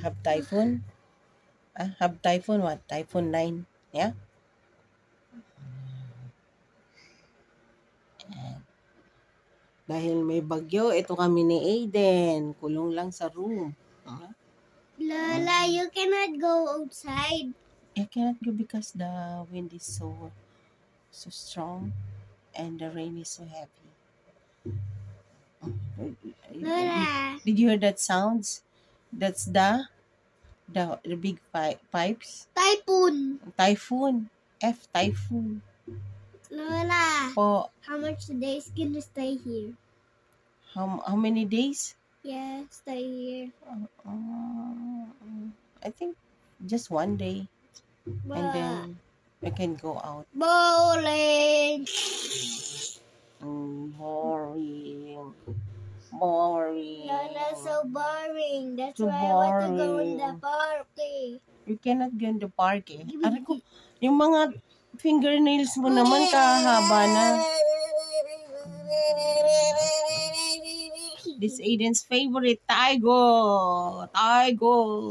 Have typhoon? Have typhoon what? Typhoon 9. Yeah? Dahil may bagyo, ito kami ni Aiden. Kulong lang sa room. Lola, you cannot go outside. I cannot go because the wind is so strong and the rain is so heavy. Lola. Did you hear that sounds? That's the big pipes. Typhoon. Typhoon. Typhoon. Lola. Po, How much days can you stay here? how many days? Yeah, stay here. I think just one day. And then we can go out. Bowling. Boring. Boring. Lola, so boring. That's So why I want to go in the boring. party. You cannot go in the park eh. Aray ko, yung mga fingernails mo naman kahaba na. This Aiden's favorite, Tiger. Tiger.